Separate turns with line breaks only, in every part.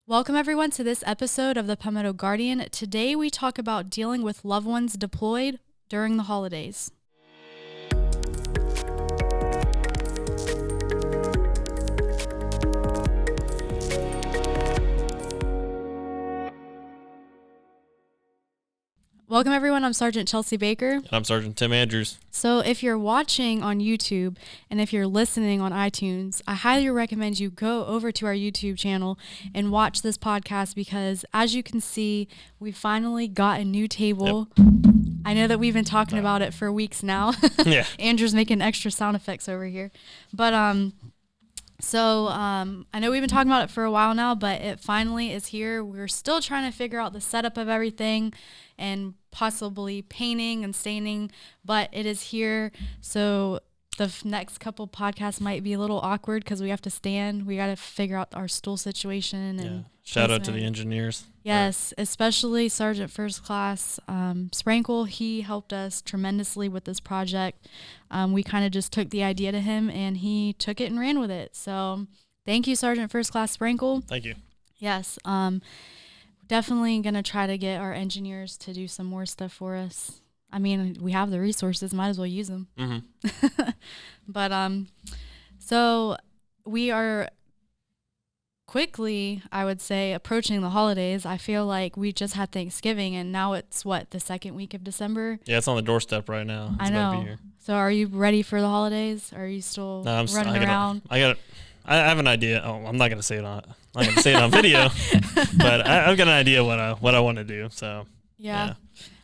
Welcome everyone to this episode of the Palmetto Guardian. Today we talk about dealing with loved ones deployed during the holidays. Welcome everyone, I'm Sergeant Chelsea Baker.
And I'm Sergeant Tim Andrews.
So if you're watching on YouTube and if you're listening on iTunes, I highly recommend you go over to our YouTube channel and watch this podcast because as you can see, we finally got a new table. Yep. I know that we've been talking about it for weeks now.
Yeah.
Andrew's making extra sound effects over here. But I know we've been talking about it for a while now, but it finally is here. We're still trying to figure out the setup of everything and possibly painting and staining, but it is here. So the next couple podcasts might be a little awkward because we have to stand. We got to figure out our stool situation. And
shout out to the engineers.
Yes, especially Sergeant First Class Sprankle. He helped us tremendously with this project. We kind of just took the idea to him and he took it and ran with it. So thank you, Sergeant First Class Sprankle.
Thank you.
Yes. Definitely going to try to get our engineers to do some more stuff for us. I mean, we have the resources, might as well use them.
Mm-hmm.
But so we are quickly, I would say, approaching the holidays. I feel like we just had Thanksgiving and now it's the second week of December?
Yeah, it's on the doorstep right now.
I know. So are you ready for the holidays? Are you still running around?
I have an idea. Oh, I'm not going to say it on video, but I've got an idea what I want to do. So
yeah.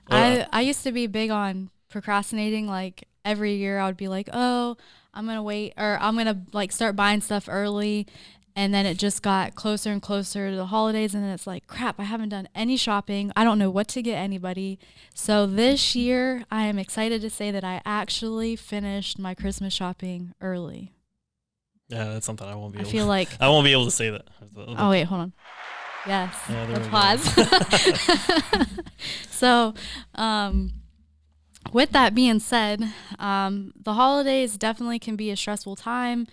I used to be big on procrastinating. Like every year I would be like, oh, I'm going to wait, or I'm going to like start buying stuff early. And then it just got closer and closer to the holidays. And then it's like, crap, I haven't done any shopping. I don't know what to get anybody. So this year I am excited to say that I actually finished my Christmas shopping early.
Yeah, that's something I won't be able
to. I feel like
I won't be able to say that.
Oh, wait, hold on. Yes.
Yeah,
applause. So, with that being said, the holidays definitely can be a stressful time,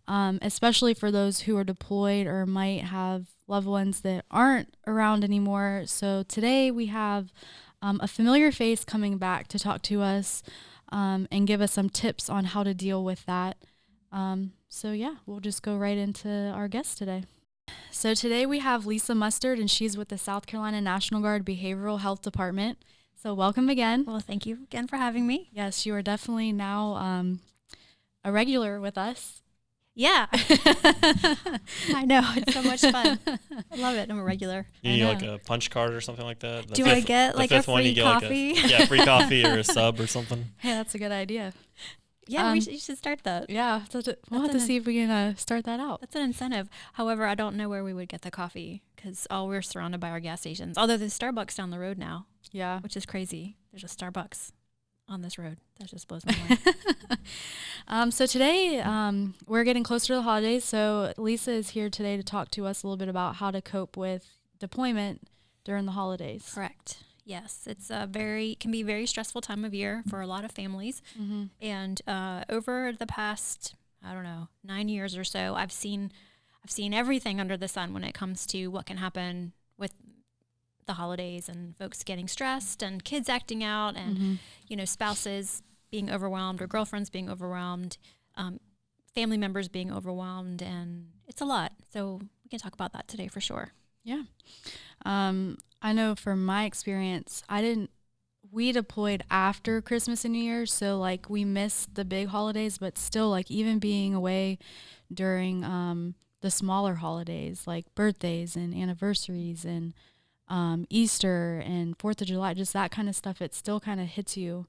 especially for those who are deployed or might have loved ones that aren't around anymore. So today we have a familiar face coming back to talk to us and give us some tips on how to deal with that. So yeah, we'll just go right into our guest today. So today we have Lisa Mustard, and she's with the South Carolina National Guard Behavioral Health Department. So welcome again.
Well, thank you again for having me.
Yes, you are definitely now a regular with us.
Yeah. I know. It's so much fun. I love it. I'm a regular.
You need like a punch card or something like that?
I get like a free coffee?
Free coffee or a sub or something.
Hey, that's a good idea.
Yeah, you should start that.
Yeah, we'll have to see if we can start that out.
That's an incentive. However, I don't know where we would get the coffee because we're surrounded by our gas stations. Although there's Starbucks down the road now. Yeah. Which is crazy. There's a Starbucks on this road. That just blows my mind.
So today, we're getting closer to the holidays. So Lisa is here today to talk to us a little bit about how to cope with deployment during the holidays.
Correct. Yes, it's can be a very stressful time of year for a lot of families. Mm-hmm. And over the past, 9 years or so, I've seen everything under the sun when it comes to what can happen with the holidays and folks getting stressed and kids acting out and, spouses being overwhelmed or girlfriends being overwhelmed, family members being overwhelmed, and it's a lot. So we can talk about that today for sure.
Yeah. I know from my experience, we deployed after Christmas and New Year's, so like we missed the big holidays, but still like even being away during the smaller holidays like birthdays and anniversaries and Easter and 4th of July, just that kind of stuff, it still kind of hits you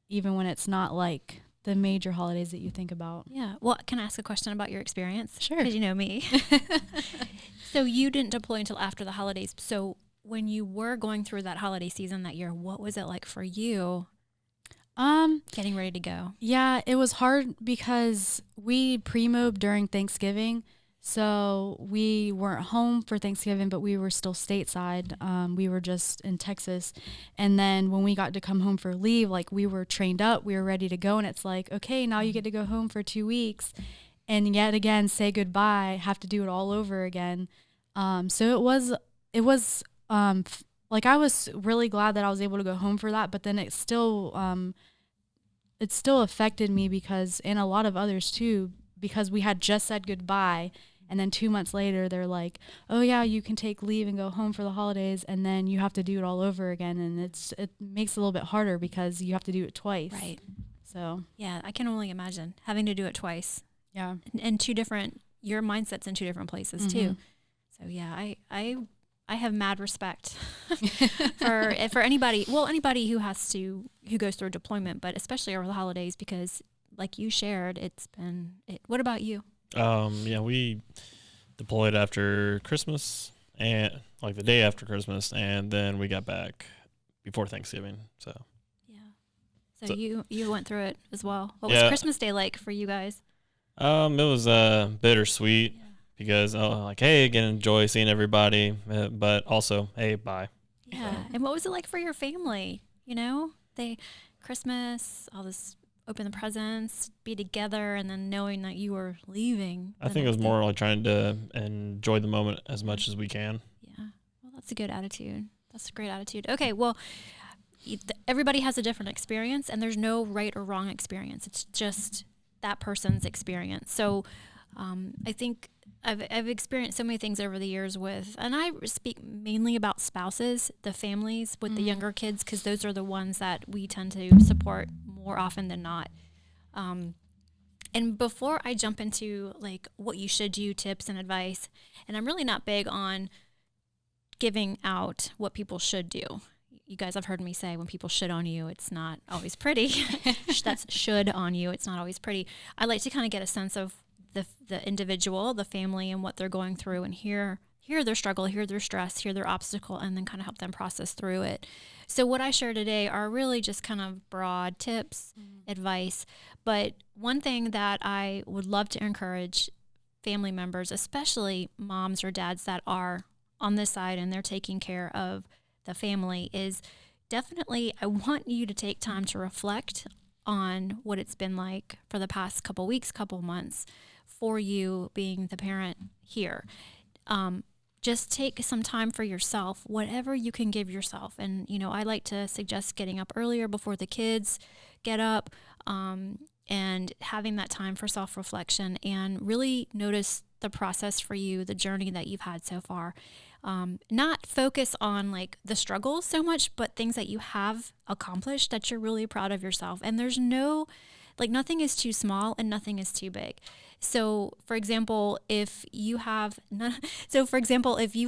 even when it's not like the major holidays that you think about.
Yeah. Well, can I ask a question about your experience?
Sure.
Because you know me. So you didn't deploy until after the holidays. So when you were going through that holiday season that year, what was it like for you getting ready to go? Yeah,
it was hard because we pre-mobed during Thanksgiving. So we weren't home for Thanksgiving, but we were still stateside. We were just in Texas. And then when we got to come home for leave, like we were trained up, we were ready to go. And it's like, okay, now you get to go home for 2 weeks and yet again, say goodbye, have to do it all over again. So like I was really glad that I was able to go home for that, but then it still affected me because, and a lot of others too, because we had just said goodbye. And then 2 months later, they're like, oh yeah, you can take leave and go home for the holidays. And then you have to do it all over again. And it makes it a little bit harder because you have to do it twice.
Right.
So
yeah, I can only imagine having to do it twice.
Yeah.
And your mindset's in two different places too. So yeah, I have mad respect for anybody who goes through deployment, but especially over the holidays, because like you shared, what about you?
Yeah, we deployed after Christmas and like the day after Christmas, and then we got back before Thanksgiving. So
yeah, so you went through it as well. What
Yeah.
was Christmas Day like for you guys?
it was bittersweet because like, hey, again, enjoy seeing everybody, but also, hey, bye.
Yeah, and what was it like for your family? You know, Christmas, all this, open the presents, be together, and then knowing that you were leaving.
I think it was more like trying to enjoy the moment as much as we can.
Yeah, well, that's a good attitude. That's a great attitude. Okay, well, everybody has a different experience, and there's no right or wrong experience. It's just that person's experience. So I think I've experienced so many things over the years and I speak mainly about spouses, the families with the younger kids, because those are the ones that we tend to support more often than not. And before I jump into like what you should do, tips and advice, and I'm really not big on giving out what people should do. You guys have heard me say when people shit on you, it's not always pretty. That's should on you. It's not always pretty. I like to kind of get a sense of the individual, the family, and what they're going through, and hear their struggle, hear their stress, hear their obstacle, and then kind of help them process through it. So what I share today are really just kind of broad tips, advice. But one thing that I would love to encourage family members, especially moms or dads that are on this side and they're taking care of the family, is definitely I want you to take time to reflect on what it's been like for the past couple weeks, couple months for you being the parent here. Just take some time for yourself, whatever you can give yourself. And, I like to suggest getting up earlier before the kids get up, and having that time for self-reflection and really notice the process for you, the journey that you've had so far. Not focus on like the struggles so much, but things that you have accomplished that you're really proud of yourself. And there's nothing is too small and nothing is too big. So for example, if you've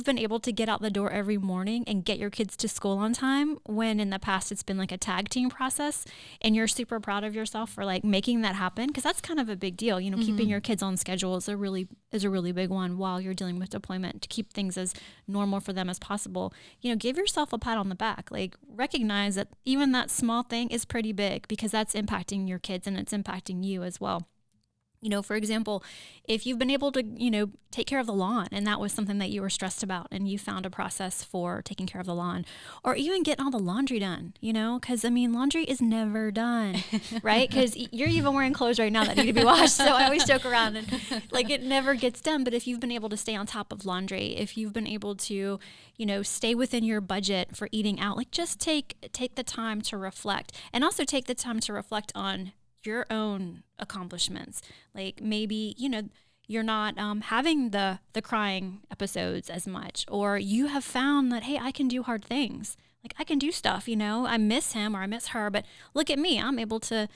been able to get out the door every morning and get your kids to school on time, when in the past it's been like a tag team process, and you're super proud of yourself for like making that happen, because that's kind of a big deal. Keeping your kids on schedule is a really big one while you're dealing with deployment, to keep things as normal for them as possible. Give yourself a pat on the back. Like, recognize that even that small thing is pretty big, because that's impacting your kids and it's impacting you as well. For example, if you've been able to, take care of the lawn, and that was something that you were stressed about, and you found a process for taking care of the lawn, or even getting all the laundry done, because laundry is never done, right? Because you're even wearing clothes right now that need to be washed. So I always joke around and like it never gets done. But if you've been able to stay on top of laundry, if you've been able to, stay within your budget for eating out, like just take the time to reflect, and also take the time to reflect on your own accomplishments. Like maybe, you're not having the crying episodes as much, or you have found that, hey, I can do hard things. Like I can do stuff, I miss him or I miss her, but look at me, I'm able to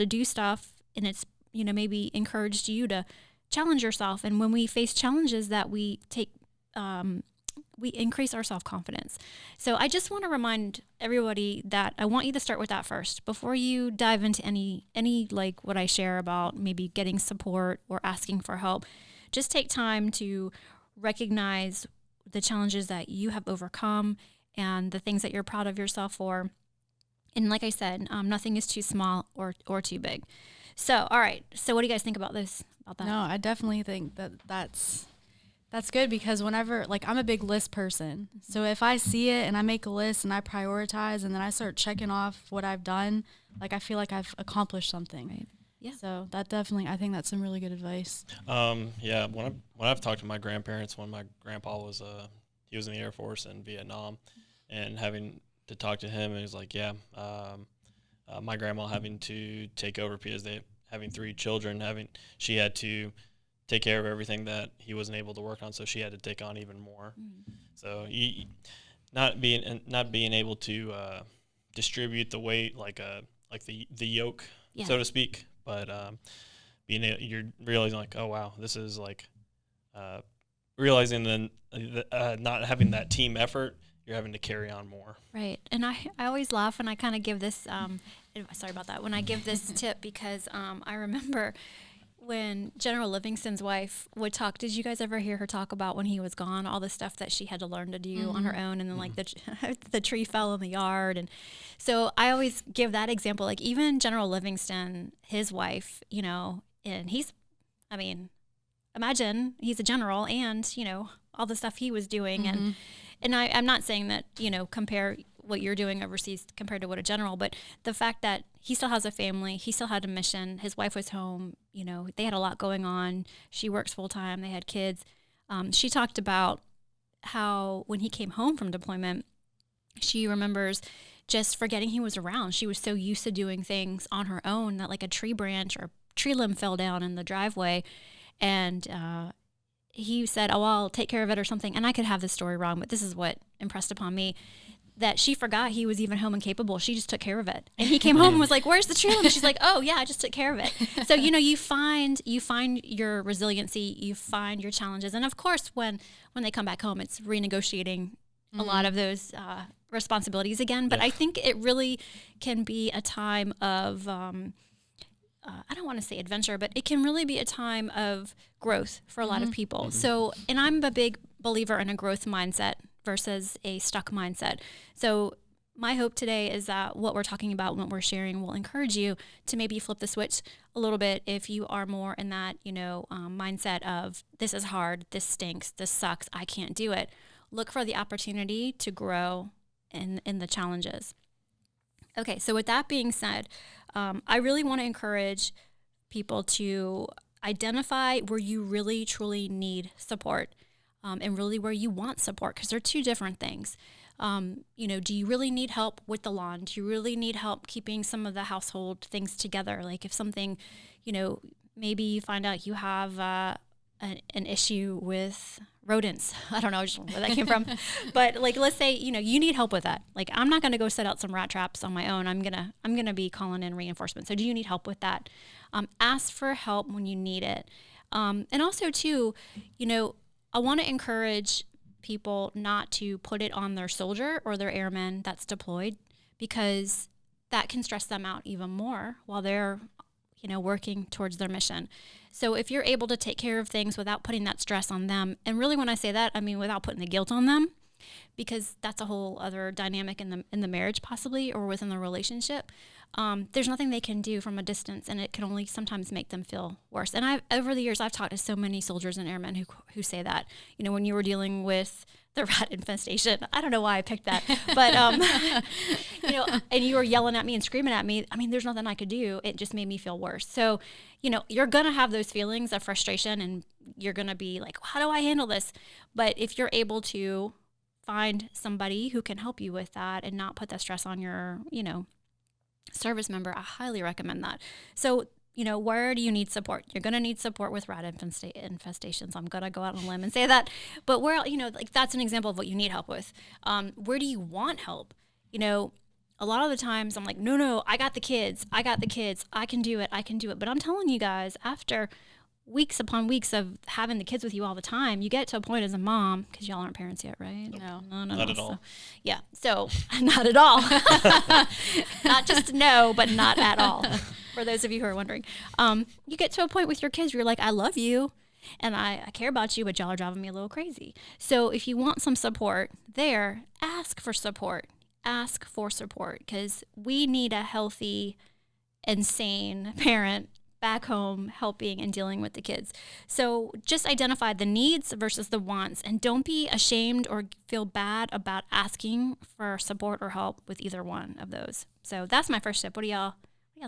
do stuff, and it's, maybe encouraged you to challenge yourself. And when we face challenges that we take, we increase our self-confidence. So I just want to remind everybody that I want you to start with that first before you dive into any like what I share about maybe getting support or asking for help. Just take time to recognize the challenges that you have overcome and the things that you're proud of yourself for. And like I said, nothing is too small or too big. So, all right. So what do you guys think about this? About that?
No, I definitely think that's good, because whenever, like, I'm a big list person. So if I see it and I make a list and I prioritize and then I start checking off what I've done, like I feel like I've accomplished something.
Right. Yeah.
So that definitely, I think that's some really good advice.
Yeah, when I've talked to my grandparents, when my grandpa was he was in the Air Force in Vietnam, and having to talk to him, and he's like, yeah, my grandma having to take over because they having 3 children, she had to take care of everything that he wasn't able to work on, so she had to take on even more. So not being able to distribute the weight like the yoke, so to speak, but you're realizing like, oh wow, this is like realizing then not having that team effort, you're having to carry on more.
Right. And I always laugh when I kind of give this sorry about that, when I give this tip, because I remember when General Livingston's wife would talk. Did you guys ever hear her talk about when he was gone, all the stuff that she had to learn to do on her own, and then like the tree fell in the yard? And so I always give that example, like even General Livingston, his wife, and imagine he's a general, and all the stuff he was doing. And I'm not saying that, compare what you're doing overseas compared to what a general, but the fact that he still has a family, he still had a mission, his wife was home, they had a lot going on. She works full time, they had kids. She talked about how when he came home from deployment, she remembers just forgetting he was around. She was so used to doing things on her own that like a tree branch or tree limb fell down in the driveway, and he said, oh, I'll take care of it or something. And I could have this story wrong, but this is what impressed upon me, that she forgot he was even home and capable. She just took care of it. And he came home and was like, where's the tree limb? She's like, oh yeah, I just took care of it. So, you find your resiliency, you find your challenges. And of course, when they come back home, it's renegotiating a lot of those responsibilities again. But I think it really can be a time of, I don't want to say adventure, but it can really be a time of growth for a lot of people. So, and I'm a big believer in a growth mindset versus a stuck mindset. So my hope today is that what we're talking about, what we're sharing, will encourage you to maybe flip the switch a little bit if you are more in that, mindset of this is hard, this stinks, this sucks, I can't do it. Look for the opportunity to grow in the challenges. Okay, so with that being said, I really want to encourage people to identify where you really, truly need support, and really where you want support, because they're 2 different things. Do you really need help with the lawn? Do you really need help keeping some of the household things together? Like if something, maybe you find out you have an issue with rodents. I don't know where that came from. But like, let's say, you need help with that. Like, I'm not going to go set out some rat traps on my own. I'm going to be calling in reinforcements. So do you need help with that? Ask for help when you need it. And also too, I want to encourage people not to put it on their soldier or their airman that's deployed, because that can stress them out even more while they're, working towards their mission. So if you're able to take care of things without putting that stress on them, and really when I say that, I mean without putting the guilt on them, because that's a whole other dynamic in the marriage possibly, or within the relationship. There's nothing they can do from a distance, and it can only sometimes make them feel worse. And over the years, I've talked to so many soldiers and airmen who say that, when you were dealing with the rat infestation, I don't know why I picked that, but, and you were yelling at me and screaming at me. I mean, there's nothing I could do. It just made me feel worse. So, you're going to have those feelings of frustration, and you're going to be like, how do I handle this? But if you're able to find somebody who can help you with that and not put that stress on your, service member, I highly recommend that. So, where do you need support? You're going to need support with rat infestations. I'm going to go out on a limb and say that. But where, that's an example of what you need help with. Where do you want help? A lot of the times I'm like, no, I got the kids. I can do it. But I'm telling you guys, after weeks upon weeks of having the kids with you all the time, you get to a point as a mom, because y'all aren't parents yet, right?
Nope.
No.
Not at all.
Yeah. So not at all. Not just no, but not at all. For those of you who are wondering, you get to a point with your kids where you're like, I love you and I care about you, but y'all are driving me a little crazy. So if you want some support there, ask for support, because we need a healthy and sane parent back home helping and dealing with the kids. So just identify the needs versus the wants, and don't be ashamed or feel bad about asking for support or help with either one of those. So that's my first tip. What do y'all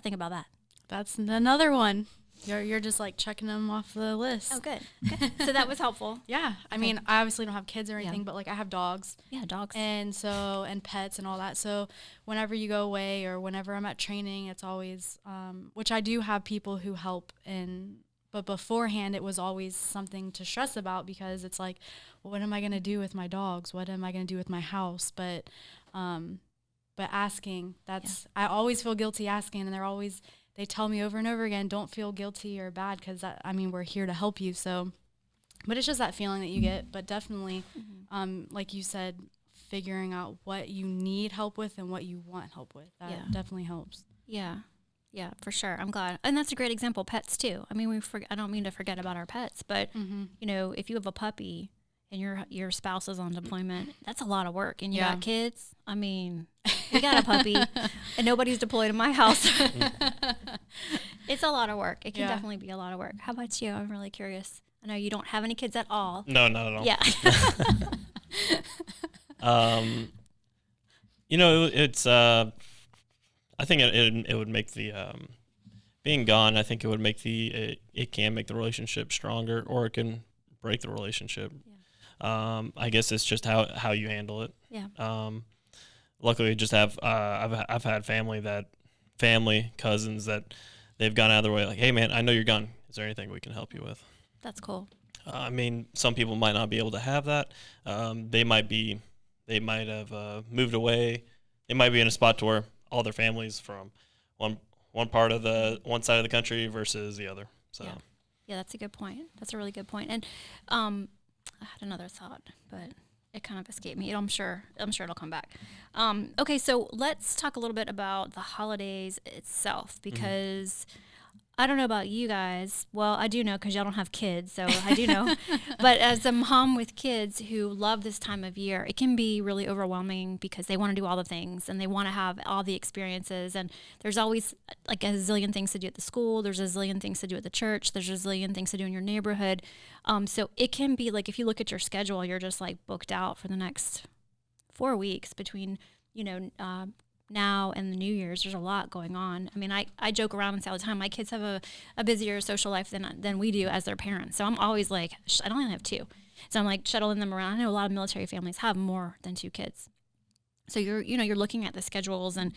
think about that?
That's another one. You're just like checking them off the list.
Oh, good. Okay. So that was helpful.
Yeah. I mean, I obviously don't have kids or anything,
Yeah.
but like I have dogs.
Yeah, dogs.
And pets and all that. So whenever you go away or whenever I'm at training, it's always, which I do have people who help but beforehand it was always something to stress about because it's like, well, what am I going to do with my dogs? What am I going to do with my house? But asking, I always feel guilty asking, and they tell me over and over again, don't feel guilty or bad because we're here to help you. So, but it's just that feeling that you get, but definitely, like you said, figuring out what you need help with and what you want help with. That definitely helps.
Yeah. Yeah, for sure. I'm glad. And that's a great example. Pets too. I mean, I don't mean to forget about our pets, but you know, if you have a puppy and your spouse is on deployment, that's a lot of work. And you got kids. I mean, we got a puppy and nobody's deployed in my house. It's a lot of work. It can definitely be a lot of work. How about you? I'm really curious. I know you don't have any kids at all.
No, not at all.
Yeah.
You know, it's I think it would make the being gone. I think it would make it can make the relationship stronger, or it can break the relationship. Yeah. I guess it's just how you handle it.
Yeah.
Luckily, I just have I've had family cousins that they've gone out of their way, like, hey man, I know you're gone. Is there anything we can help you with?
That's cool.
I mean, some people might not be able to have that. They might have moved away. They might be in a spot to where all their families from one part of one side of the country versus the other. So
yeah, that's a good point. That's a really good point. And I had another thought, but it kind of escaped me. I'm sure it'll come back. Okay, so let's talk a little bit about the holidays itself, because I don't know about you guys. Well, I do know because y'all don't have kids, so I do know. But as a mom with kids who love this time of year, it can be really overwhelming because they want to do all the things and they want to have all the experiences. And there's always like a zillion things to do at the school. There's a zillion things to do at the church. There's a zillion things to do in your neighborhood. So it can be like if you look at your schedule, you're just like booked out for the next 4 weeks between, now and the New Year's. There's a lot going on. I mean, I joke around and say all the time, my kids have a busier social life than we do as their parents. So I'm always like, I don't even have 2. So I'm like shuttling them around. I know a lot of military families have more than 2 kids. So you're looking at the schedules and,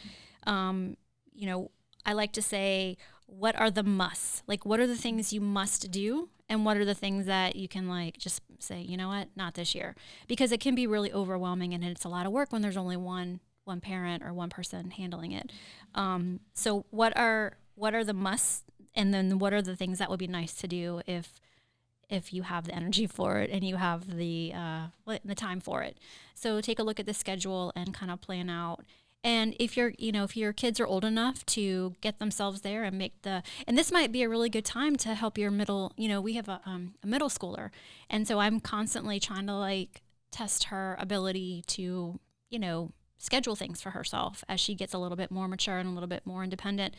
I like to say, what are the musts? Like, what are the things you must do? And what are the things that you can like just say, you know what, not this year? Because it can be really overwhelming and it's a lot of work when there's only one parent or one person handling it. So what are the musts, and then what are the things that would be nice to do if you have the energy for it and you have the time for it. So take a look at the schedule and kind of plan out. And if your kids are old enough to get themselves there and and this might be a really good time to help your middle, we have a middle schooler. And so I'm constantly trying to like test her ability to, schedule things for herself as she gets a little bit more mature and a little bit more independent.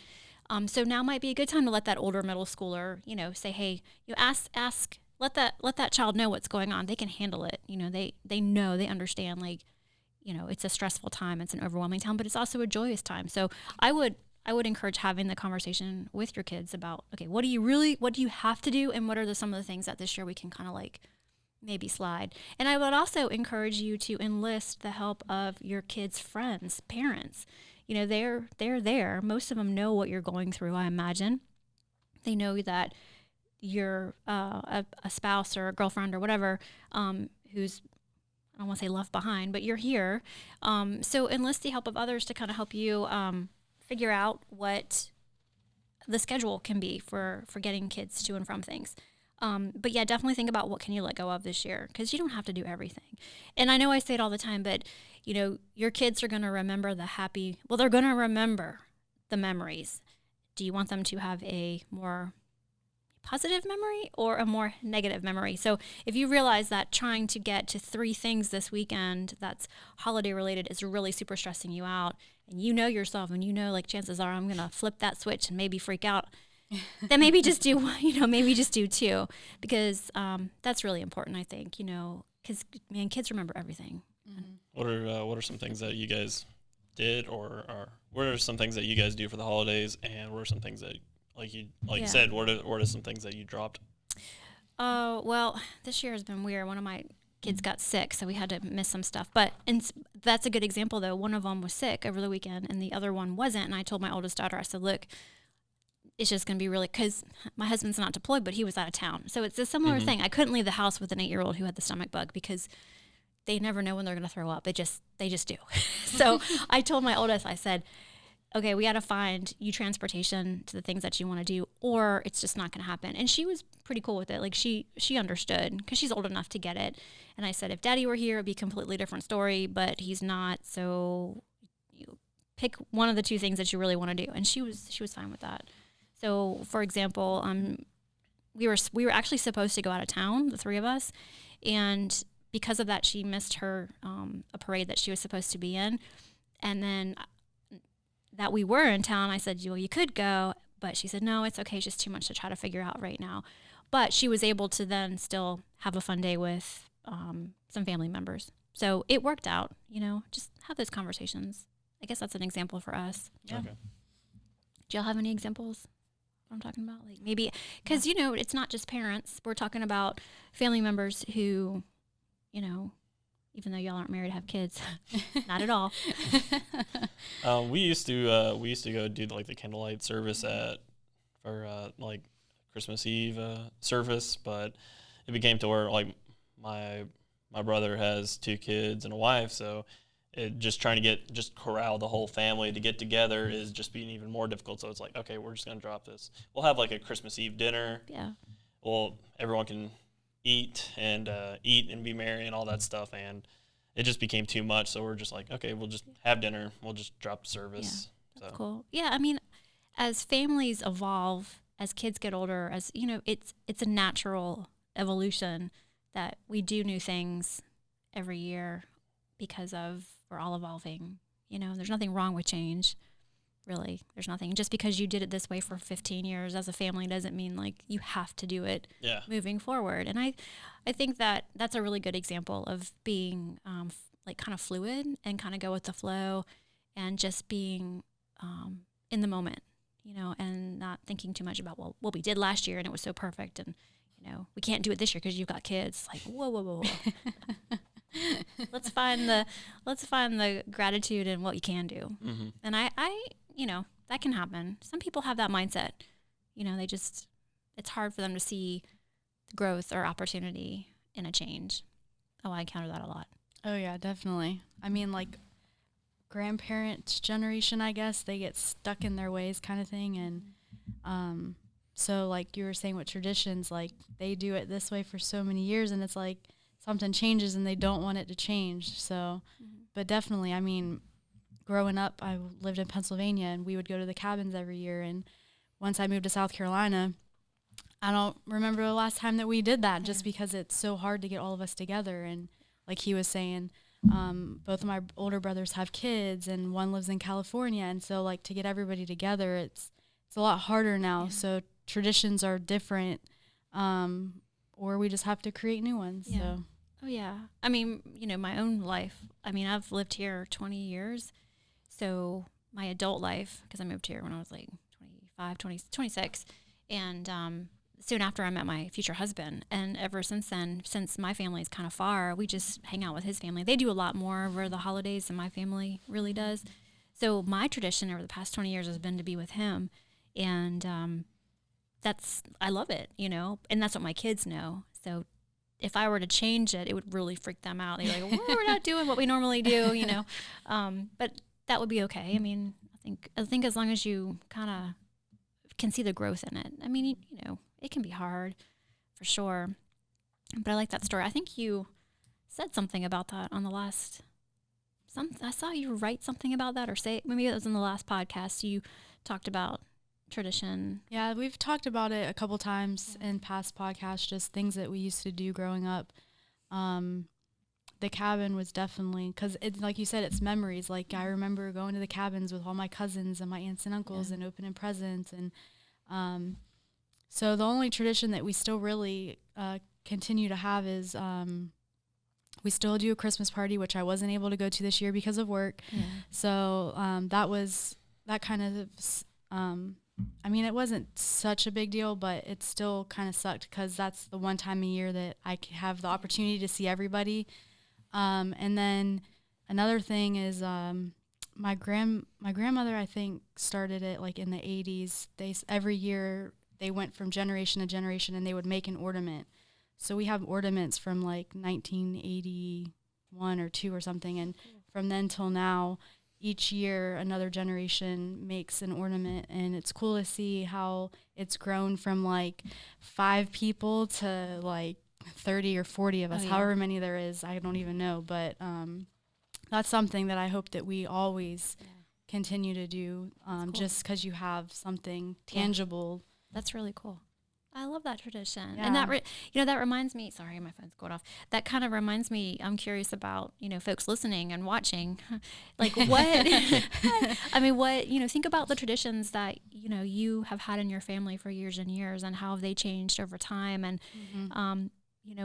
So now might be a good time to let that older middle schooler, say, hey, you let that child know what's going on. They can handle it. They understand, like, it's a stressful time. It's an overwhelming time, but it's also a joyous time. So I would encourage having the conversation with your kids about, okay, what do you have to do? And what are some of the things that this year we can kind of like maybe slide. And I would also encourage you to enlist the help of your kids' friends, parents. They're there. Most of them know what you're going through, I imagine. They know that you're a spouse or a girlfriend or whatever who's, I don't want to say left behind, but you're here. So enlist the help of others to kind of help you figure out what the schedule can be for getting kids to and from things. But yeah, definitely think about what can you let go of this year, because you don't have to do everything. And I know I say it all the time, but your kids are going to remember they're going to remember the memories. Do you want them to have a more positive memory or a more negative memory? So if you realize that trying to get to 3 things this weekend that's holiday related is really super stressing you out, and yourself and like chances are I'm going to flip that switch and maybe freak out, then maybe just do, maybe just do 2, because that's really important, I think, because, man, kids remember everything.
Mm-hmm. What are some things that you guys did, or what are some things that you guys do for the holidays, and what are some things that like you
Yeah.
said, what are some things that you dropped?
Oh, well, this year has been weird. One of my kids got sick, so we had to miss some stuff. But and that's a good example, though. One of them was sick over the weekend, and the other one wasn't. And I told my oldest daughter, I said, look, it's just going to be really, because my husband's not deployed, but he was out of town. So it's a similar thing. I couldn't leave the house with an 8-year-old who had the stomach bug because they never know when they're going to throw up. They just do. So I told my oldest, I said, okay, we got to find you transportation to the things that you want to do, or it's just not going to happen. And she was pretty cool with it. Like she understood because she's old enough to get it. And I said, if Daddy were here, it'd be a completely different story, but he's not. So you pick one of the two things that you really want to do. And she was fine with that. So, for example, we were actually supposed to go out of town, the three of us, and because of that, she missed her a parade that she was supposed to be in. And then that we were in town, I said, well, you could go, but she said, no, it's okay. It's just too much to try to figure out right now. But she was able to then still have a fun day with some family members. So it worked out, just have those conversations. I guess that's an example for us.
Yeah.
Okay.
Do y'all have any examples? What I'm talking about, like maybe because it's not just parents. We're talking about family members who, even though y'all aren't married, have kids, not at all.
We used to go do like the candlelight service for like Christmas Eve service, but it became to where like my brother has 2 kids and a wife, so just trying to corral the whole family to get together is just being even more difficult. So it's like, okay, we're just going to drop this. We'll have like a Christmas Eve dinner.
Yeah.
Well, everyone can eat and be merry and all that stuff. And it just became too much. So we're just like, okay, we'll just have dinner. We'll just drop the service.
Yeah, that's cool. Yeah. I mean, as families evolve, as kids get older, it's a natural evolution that we do new things every year because we're all evolving. There's nothing wrong with change, really. There's nothing. Just because you did it this way for 15 years as a family doesn't mean like you have to do it moving forward. And I think that that's a really good example of being like kind of fluid and kind of go with the flow and just being in the moment, and not thinking too much about, well, what we did last year and it was so perfect and, we can't do it this year because you've got kids. Like, whoa. Let's find the gratitude in what you can do. Mm-hmm. And I that can happen. Some people have that mindset. It's hard for them to see growth or opportunity in a change. Oh, I encounter that a lot.
Oh yeah, definitely. I mean, like grandparents' generation, I guess, they get stuck in their ways kind of thing. And so like you were saying with traditions, like they do it this way for so many years and it's like something changes and they don't want it to change. So, but definitely, I mean, growing up, I lived in Pennsylvania and we would go to the cabins every year. And once I moved to South Carolina, I don't remember the last time that we did that just because it's so hard to get all of us together. And like he was saying, both of my older brothers have kids and one lives in California. And so like to get everybody together, it's a lot harder now. Yeah. So traditions are different, or we just have to create new ones.
Yeah.
So.
Oh, yeah. I mean, my own life. I mean, I've lived here 20 years. So my adult life, because I moved here when I was like 26. And soon after I met my future husband. And ever since then, since my family is kind of far, we just hang out with his family. They do a lot more over the holidays than my family really does. So my tradition over the past 20 years has been to be with him. And I love it, and that's what my kids know. So if I were to change it, it would really freak them out. They're like, well, we're not doing what we normally do, but that would be okay. I mean, I think as long as you kind of can see the growth in it. I mean, it can be hard for sure, but I like that story. I think you said something about that on the last, I saw you write something about that or say, maybe it was in the last podcast you talked about tradition.
Yeah, we've talked about it a couple times in past podcasts, just things that we used to do growing up. The cabin was definitely, because it's like you said, it's memories. Like I remember going to the cabins with all my cousins and my aunts and uncles and opening presents. And so the only tradition that we still really continue to have is we still do a Christmas party, which I wasn't able to go to this year because of work. Yeah. So that kind of I mean, it wasn't such a big deal, but it still kind of sucked because that's the one time a year that I have the opportunity to see everybody. And then another thing is my grandmother, I think, started it like in the 80s. Every year they went from generation to generation and they would make an ornament. So we have ornaments from like 1981 or 2 or something. And from then till now, each year another generation makes an ornament, and it's cool to see how it's grown from like 5 people to like 30 or 40 of us, however many there is. I don't even know. But that's something that I hope that we always continue to do, cool. Just because you have something tangible.
That's really cool. I love that tradition. Yeah. And that, that reminds me, sorry, my phone's going off. That kind of reminds me, I'm curious about, folks listening and watching, like what, I mean, think about the traditions that, you have had in your family for years and years, and how have they changed over time, and,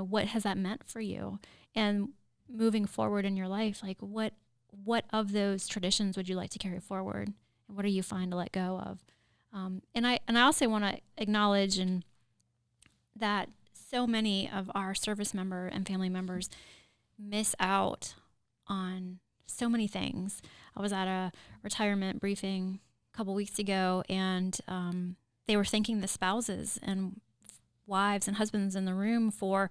what has that meant for you? And moving forward in your life, like what of those traditions would you like to carry forward? And what are you fine to let go of? And I also want to acknowledge that so many of our service member and family members miss out on so many things. I was at a retirement briefing a couple weeks ago, and they were thanking the spouses and wives and husbands in the room for,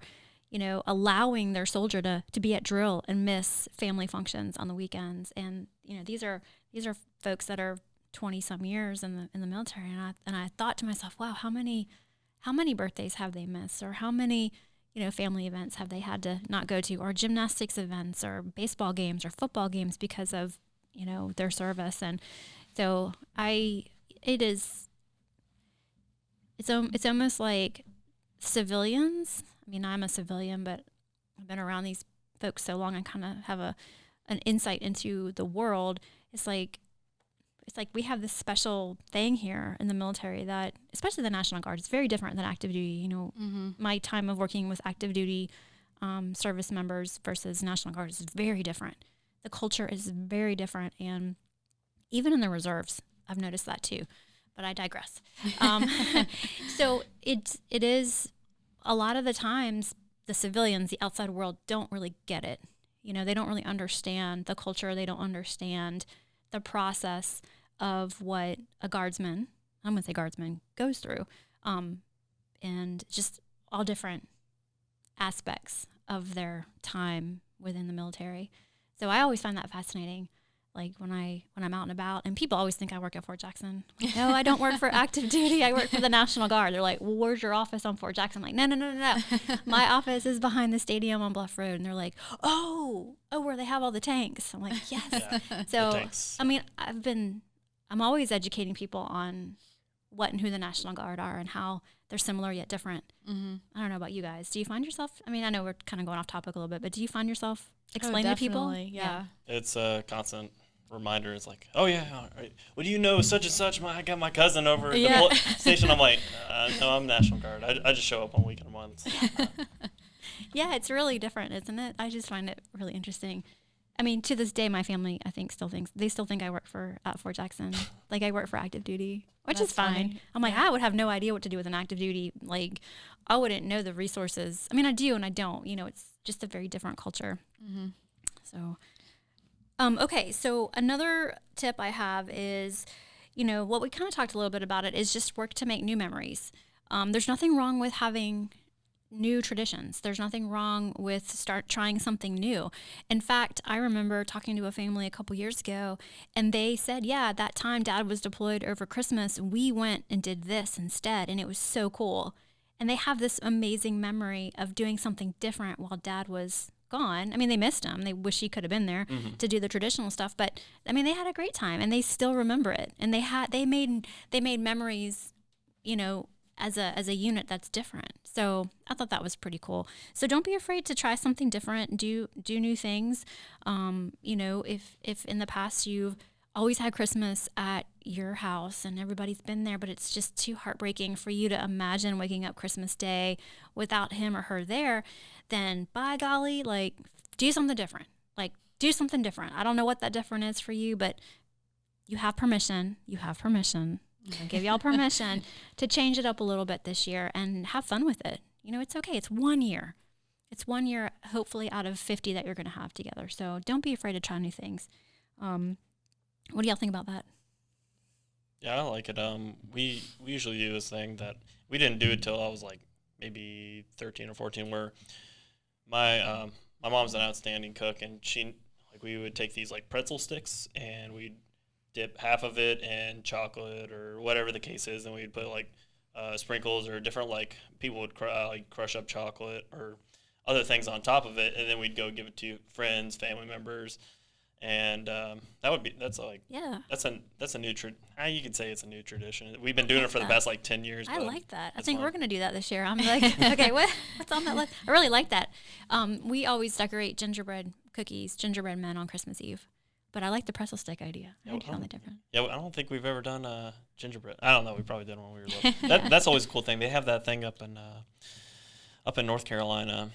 allowing their soldier to be at drill and miss family functions on the weekends. And, these are folks that are 20 some years in the military. And I thought to myself, wow, how many birthdays have they missed, or how many, family events have they had to not go to, or gymnastics events or baseball games or football games because of, their service. And so it's almost like civilians. I mean, I'm a civilian, but I've been around these folks so long, I kind of have an insight into the world. It's like we have this special thing here in the military that, especially the National Guard, is very different than active duty. My time of working with active duty service members versus National Guard is very different. The culture is very different. And even in the reserves, I've noticed that too, but I digress. So it is, a lot of the times, the civilians, the outside world, don't really get it. They don't really understand the culture. They don't understand the process of what a guardsman, I'm going to say guardsman, goes through, and just all different aspects of their time within the military. So I always find that fascinating. Like when I'm out and about, and people always think I work at Fort Jackson. No, I don't work for active duty. I work for the National Guard. They're like, well, where's your office on Fort Jackson? I'm like, no. My office is behind the stadium on Bluff Road. And they're like, oh, where they have all the tanks. I'm like, yes. Yeah, so, I mean, I'm always educating people on what and who the National Guard are and how they're similar yet different. Mm-hmm. I don't know about you guys. Do you find yourself, I mean, I know we're kind of going off topic a little bit, but do you find yourself explaining to people?
Yeah.
It's a constant reminder. It's like, oh yeah, well, do you know such and such? I got my cousin over at the station. I'm like, no, I'm National Guard. I just show up on weekend months.
Yeah, it's really different, isn't it? I just find it really interesting. I mean, to this day, my family, I think, still think I work at Fort Jackson. Like, I work for active duty, which is fine. Funny. I'm like, I would have no idea what to do with an active duty. Like, I wouldn't know the resources. I mean, I do and I don't. It's just a very different culture. Mm-hmm. So, okay. So another tip I have is, what we kind of talked a little bit about it is just work to make new memories. There's nothing wrong with having new traditions. There's nothing wrong with trying something new. In fact, I remember talking to a family a couple years ago, and they said, yeah, that time Dad was deployed over Christmas, we went and did this instead, and it was so cool. And they have this amazing memory of doing something different while Dad was gone. I mean, they missed him. They wish he could have been there to do the traditional stuff, but I mean, they had a great time and they still remember it. And they made memories, as a unit that's different. So I thought that was pretty cool. So don't be afraid to try something different, do new things. If in the past you've always had Christmas at your house and everybody's been there, but it's just too heartbreaking for you to imagine waking up Christmas Day without him or her there, then by golly, like, do something different. Like, do something different. I don't know what that different is for you, but you have permission. I'll give y'all permission to change it up a little bit this year and have fun with it. It's okay. It's 1 year. It's 1 year, hopefully, out of 50 that you're going to have together. So don't be afraid to try new things. What do y'all think about that?
Yeah, I like it. We usually do this thing that we didn't do it till I was like maybe 13 or 14, where my mom's an outstanding cook, and we would take these like pretzel sticks and we'd dip half of it in chocolate or whatever the case is, and we'd put like sprinkles or different, like people would crush up chocolate or other things on top of it, and then we'd go give it to friends, family members, and that's a new you could say it's a new tradition. We've been doing it for the past like 10 years.
I like that. I think we're gonna do that this year. I'm like, okay, what's on that list? I really like that. We always decorate gingerbread men on Christmas Eve. But I like the pretzel stick idea. I do something different.
Yeah, I don't think we've ever done gingerbread. I don't know. We probably did when we were little. That's always a cool thing. They have that thing up in North Carolina,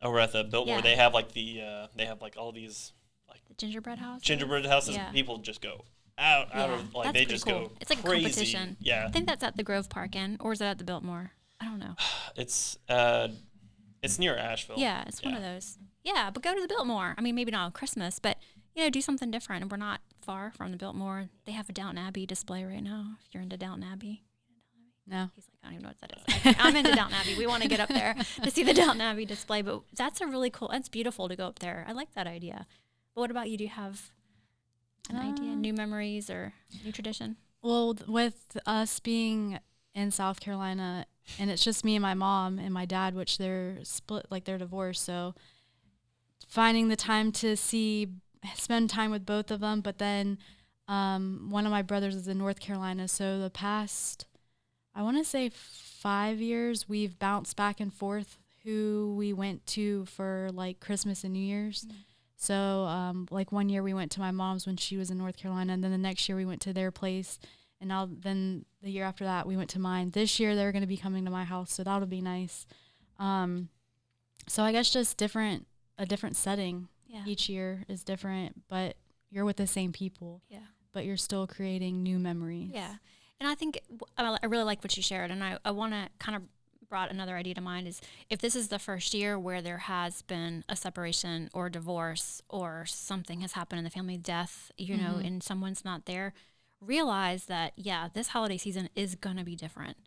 over at the Biltmore. Yeah. They have like all these like
the gingerbread houses.
Gingerbread houses. Yeah. People just go out of like they just go.
It's like
crazy.
A competition.
Yeah.
I think that's at the Grove Park Inn, or is it at the Biltmore? I don't know.
It's near Asheville.
Yeah, it's one of those. Yeah, but go to the Biltmore. I mean, maybe not on Christmas, but do something different. And we're not far from the Biltmore. They have a Downton Abbey display right now, if you're into Downton Abbey.
No.
He's like, I don't even know what that is. I'm into Downton Abbey. We want to get up there to see the Downton Abbey display. But that's it's beautiful to go up there. I like that idea. But what about you? Do you have an idea, new memories or new tradition?
Well, with us being in South Carolina, and it's just me and my mom and my dad, which they're split, like they're divorced. So finding the time to spend time with both of them. But then one of my brothers is in North Carolina. So the past, I want to say 5 years, we've bounced back and forth who we went to for like Christmas and New Year's. Mm-hmm. So like 1 year we went to my mom's when she was in North Carolina, and then the next year we went to their place. And then the year after that we went to mine. This year they're going to be coming to my house, so that'll be nice. So I guess just a different setting. Yeah. Each year is different, but you're with the same people. Yeah. But you're still creating new memories.
Yeah. And I think I really like what you shared, and I want to kind of brought another idea to mind is if this is the first year where there has been a separation or divorce or something has happened in the family, death, know, and someone's not there, realize that, this holiday season is going to be different,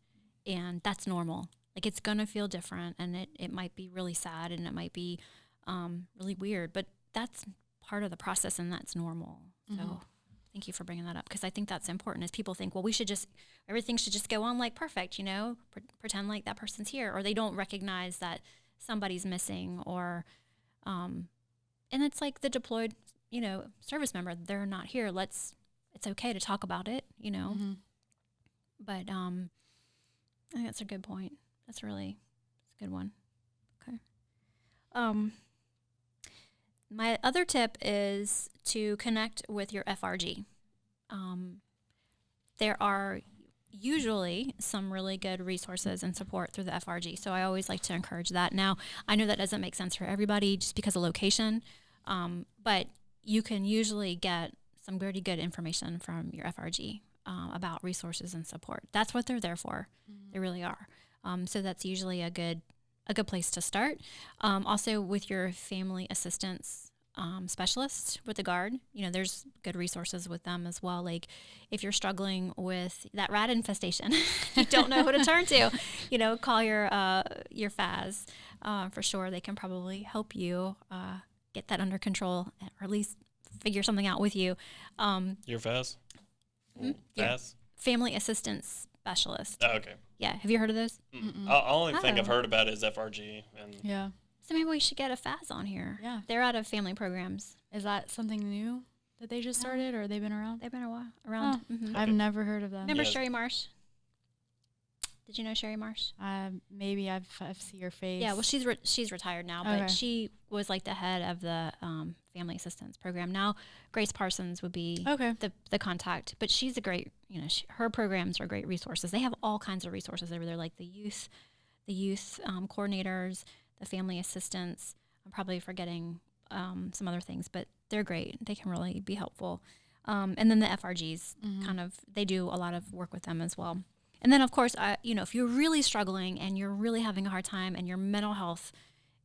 and that's normal. Like, it's going to feel different, and it might be really sad, and it might be really weird, but that's part of the process, and that's normal. So thank you for bringing that up, because I think that's important. As people think, well, everything should just go on like perfect, pretend like that person's here, or they don't recognize that somebody's missing, or and it's like the deployed, service member, they're not here. It's okay to talk about it, But I think that's a good point. That's a good one. Okay. My other tip is to connect with your FRG. There are usually some really good resources and support through the FRG, so I always like to encourage that. Now, I know that doesn't make sense for everybody just because of location, but you can usually get some pretty good information from your FRG about resources and support. That's what they're there for. Mm-hmm. They really are. So that's usually a good place to start. Also, with your family assistance specialist with the Guard, there's good resources with them as well. Like, if you're struggling with that rat infestation, you don't know who to turn to, call your FAS for sure. They can probably help you get that under control, or at least figure something out with you.
Your FAS?
FAS? Yeah. Family assistance specialist.
Oh, okay.
Yeah. Have you heard of those?
The only thing I've heard about is FRG.
Yeah.
So maybe we should get a FAS on here. Yeah. They're out of family programs.
Is that something new that they just started, or they've been around?
They've been a while around.
Oh, okay. I've never heard of them.
Remember Sherry Marsh? Did you know Sherry Marsh?
Maybe I've seen her face.
Yeah, well, she's retired now, but she was like the head of the family assistance program. Now, Grace Parsons would be the contact, but she's a great, her programs are great resources. They have all kinds of resources over there, like the youth coordinators, the family assistants. I'm probably forgetting some other things, but they're great. They can really be helpful. And then the FRGs kind of, they do a lot of work with them as well. And then, of course, if you're really struggling and you're really having a hard time and your mental health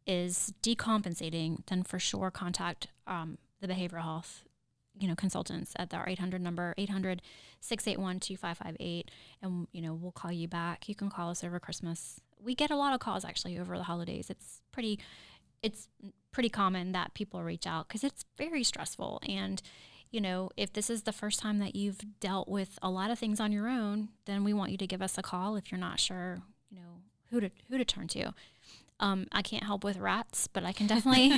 is decompensating, then for sure contact the behavioral health, consultants at our 800 number, 800-681-2558. And, we'll call you back. You can call us over Christmas. We get a lot of calls actually over the holidays. It's pretty common that people reach out because it's very stressful. And, if this is the first time that you've dealt with a lot of things on your own, then we want you to give us a call if you're not sure, who to turn to. I can't help with rats, but I can definitely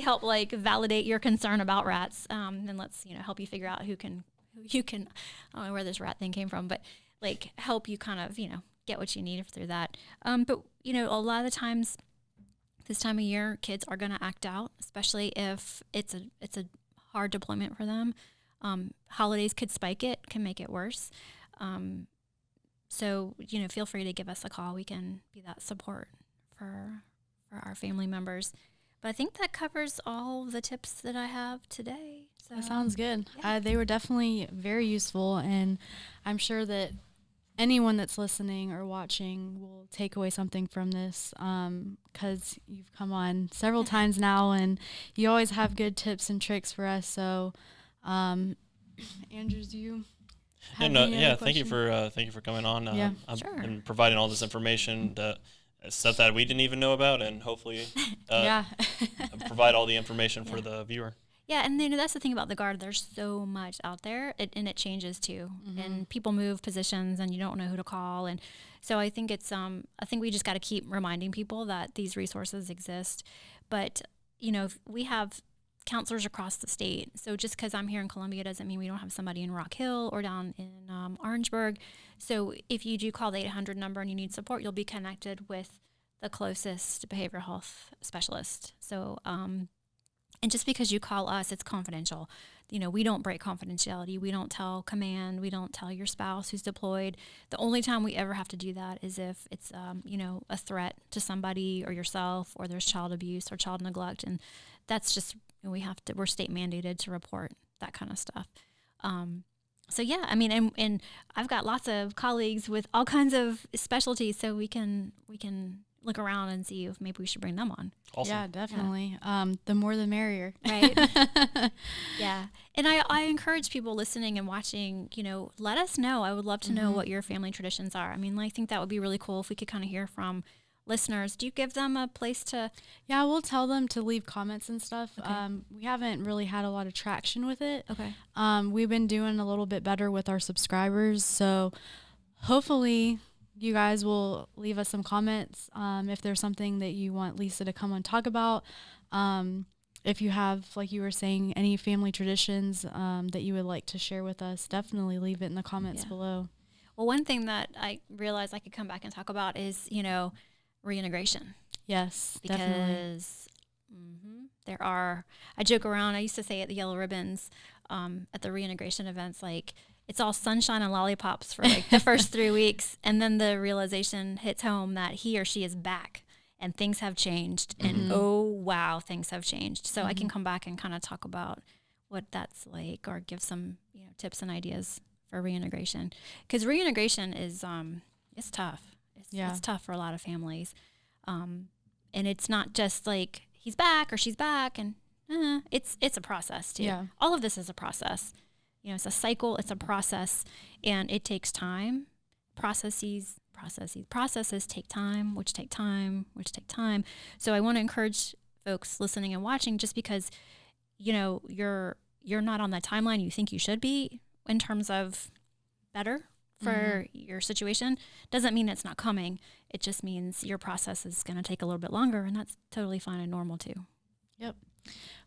help validate your concern about rats. And let's, help you figure out who can, I don't know where this rat thing came from, but help you kind of, get what you need through that. But a lot of the times this time of year, kids are going to act out, especially if it's a hard deployment for them. Holidays could spike it, can make it worse. So, feel free to give us a call. We can be that support for our family members. But I think that covers all the tips that I have today. So,
that sounds good.
Yeah.
They were definitely very useful, and I'm sure that anyone that's listening or watching will take away something from this, because you've come on several times now, and you always have good tips and tricks for us. So, Andrews, do you have any other
thank you
questions?
for coming on.
Sure.
And providing all this information, stuff that we didn't even know about, and hopefully, provide all the information for the viewer.
Yeah, and that's the thing about the Guard. There's so much out there, and it changes too.
Mm-hmm.
And people move positions, and you don't know who to call. And so I think I think we just got to keep reminding people that these resources exist. But we have counselors across the state. So just because I'm here in Columbia doesn't mean we don't have somebody in Rock Hill or down in Orangeburg. So if you do call the 800 number and you need support, you'll be connected with the closest behavioral health specialist. So, and just because you call us, it's confidential. We don't break confidentiality. We don't tell command. We don't tell your spouse who's deployed. The only time we ever have to do that is if it's, a threat to somebody or yourself, or there's child abuse or child neglect. And that's just, we're state mandated to report that kind of stuff. So yeah, and I've got lots of colleagues with all kinds of specialties, so we can look around and see if maybe we should bring them on.
Awesome.
Yeah, definitely. The more the merrier.
Right. Yeah. And I encourage people listening and watching, let us know. I would love to know what your family traditions are. I think that would be really cool if we could kind of hear from listeners. Do you give them a place to?
Yeah, we'll tell them to leave comments and stuff.
Okay.
We haven't really had a lot of traction with it.
Okay.
We've been doing a little bit better with our subscribers, so hopefully you guys will leave us some comments if there's something that you want Lisa to come and talk about. If you have, like you were saying, any family traditions that you would like to share with us, definitely leave it in the comments below.
Well, one thing that I realized I could come back and talk about is, reintegration.
Yes, definitely.
Because I joke around, I used to say at the Yellow Ribbons at the reintegration events, it's all sunshine and lollipops for the first 3 weeks. And then the realization hits home that he or she is back and things have changed. And oh, wow, things have changed. So I can come back and kind of talk about what that's like, or give some tips and ideas for reintegration. Because reintegration is, it's tough. It's tough for a lot of families. And it's not just he's back or she's back. And it's a process too.
Yeah.
All of this is a process. It's a cycle, it's a process, and it takes time. Processes take time, which take time. So I want to encourage folks listening and watching, just because, you're not on that timeline you think you should be in terms of better for your situation, doesn't mean it's not coming. It just means your process is going to take a little bit longer, and that's totally fine and normal too.
Yep.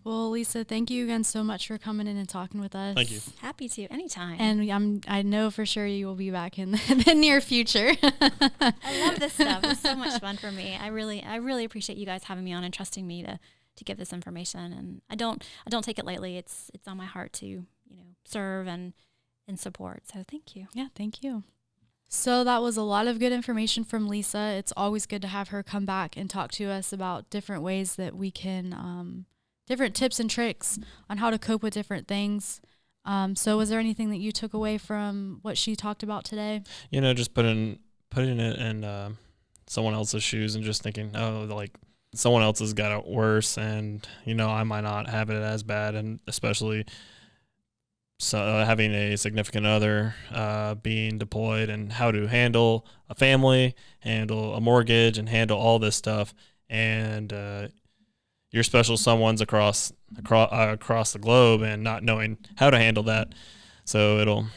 Well, Lisa, thank you again so much for coming in and talking with us.
Thank you.
Happy to, anytime.
And I know for sure you will be back in the near future.
I love this stuff. It's so much fun for me. I really appreciate you guys having me on and trusting me to give this information. And I don't take it lightly. It's on my heart to serve and support. So thank you.
Yeah, thank you. So that was a lot of good information from Lisa. It's always good to have her come back and talk to us about different ways that we can different tips and tricks on how to cope with different things. So was there anything that you took away from what she talked about today?
Just putting it in someone else's shoes and just thinking, oh, like someone else has got it worse, and I might not have it as bad, and especially having a significant other being deployed, and how to handle a family, handle a mortgage, and handle all this stuff, and your special someone's across the globe, and not knowing how to handle that, so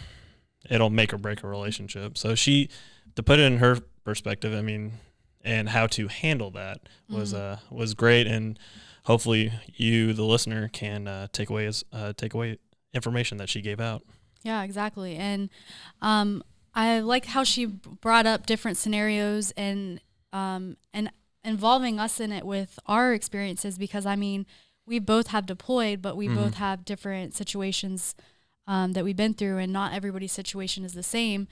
it'll make or break a relationship. So to put it in her perspective, and how to handle that was great, and hopefully you, the listener, can take away information that she gave out.
Yeah, exactly. And I like how she brought up different scenarios and involving us in it with our experiences, because we both have deployed, but we both have different situations that we've been through, and not everybody's situation is the same.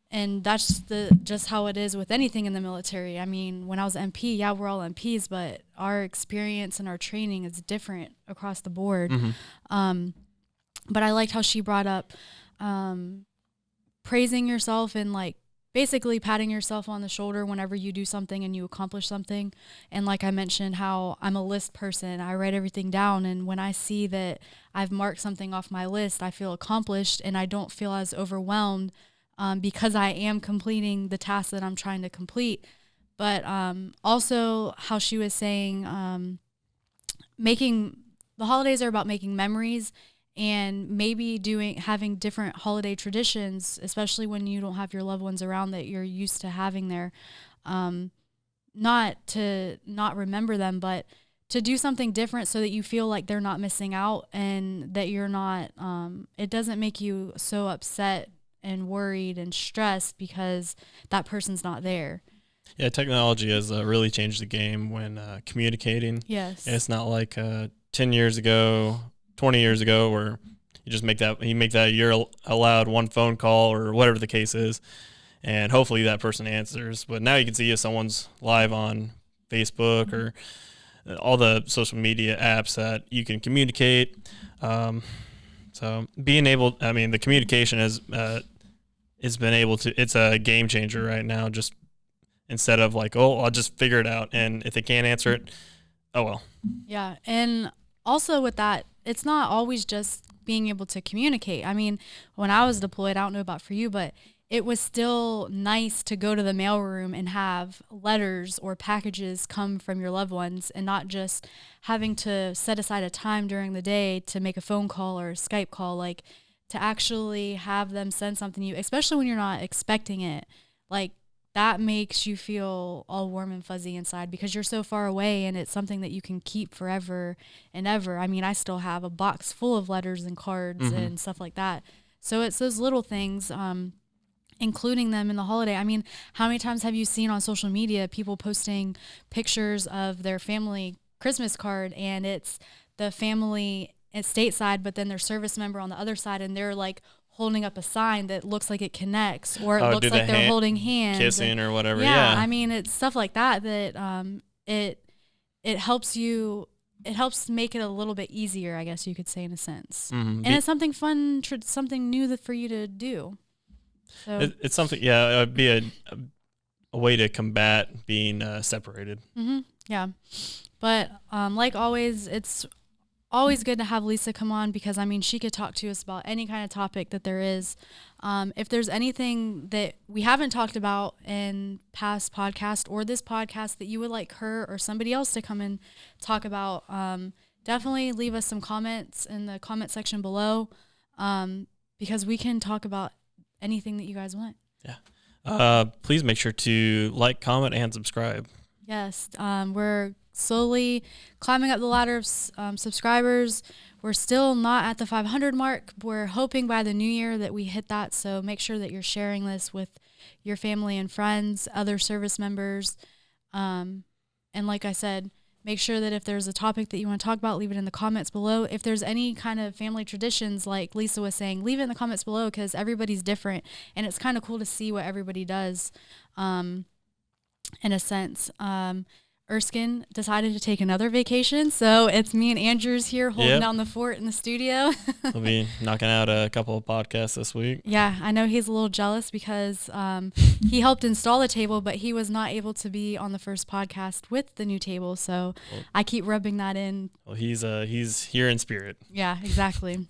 And that's just how it is with anything in the military. When I was MP, yeah, we're all MPs, but our experience and our training is different across the board. But I liked how she brought up praising yourself and basically patting yourself on the shoulder whenever you do something and you accomplish something. And like I mentioned, how I'm a list person. I write everything down, and when I see that I've marked something off my list, I feel accomplished, and I don't feel as overwhelmed because I am completing the task that I'm trying to complete. But also how she was saying the holidays are about making memories, and maybe having different holiday traditions, especially when you don't have your loved ones around that you're used to having there. Not to not remember them, but to do something different so that you feel like they're not missing out, and that you're not, it doesn't make you so upset and worried and stressed because that person's not there.
Yeah, technology has really changed the game when communicating.
Yes.
It's not like 10 years ago, 20 years ago, where you make that you're allowed one phone call or whatever the case is, and hopefully that person answers. But now you can see if someone's live on Facebook or all the social media apps that you can communicate. So being able, the communication has been able to, it's a game changer right now. Just instead of I'll just figure it out, and if they can't answer it, oh well.
Yeah, and also with that, it's not always just being able to communicate. When I was deployed, I don't know about for you, but it was still nice to go to the mailroom and have letters or packages come from your loved ones, and not just having to set aside a time during the day to make a phone call or a Skype call, to actually have them send something to you, especially when you're not expecting it. That makes you feel all warm and fuzzy inside because you're so far away, and it's something that you can keep forever and ever. I still have a box full of letters and cards and stuff like that. So it's those little things, including them in the holiday. How many times have you seen on social media people posting pictures of their family Christmas card, and it's the family at stateside, but then their service member on the other side, and they're holding up a sign that looks like it connects, or it looks like they're holding hands,
kissing or whatever.
Yeah. It's stuff like that it helps you. It helps make it a little bit easier, I guess you could say, in a sense. And it's something fun, something new for you to do. So
it's something. Yeah, it would be a way to combat being separated.
Yeah, but like always, it's always good to have Lisa come on because she could talk to us about any kind of topic that there is. If there's anything that we haven't talked about in past podcasts or this podcast that you would like her or somebody else to come and talk about, definitely leave us some comments in the comment section below, because we can talk about anything that you guys want.
Yeah. Please make sure to like, comment, and subscribe.
Yes. We're slowly climbing up the ladder of subscribers. We're still not at the 500 mark. We're hoping by the new year that we hit that. So make sure that you're sharing this with your family and friends, other service members. And like I said, make sure that if there's a topic that you want to talk about, leave it in the comments below. If there's any kind of family traditions, like Lisa was saying, leave it in the comments below because everybody's different. And it's kind of cool to see what everybody does, in a sense. Erskine decided to take another vacation, so it's me and Andrews here holding down the fort in the studio.
We'll be knocking out a couple of podcasts this week.
Yeah, I know he's a little jealous because he helped install the table, but he was not able to be on the first podcast with the new table, so I keep rubbing that in.
Well, he's here in spirit.
Yeah, exactly.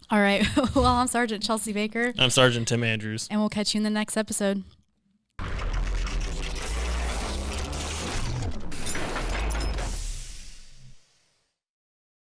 All right. Well, I'm Sergeant Chelsea Baker.
I'm Sergeant Tim Andrews.
And we'll catch you in the next episode.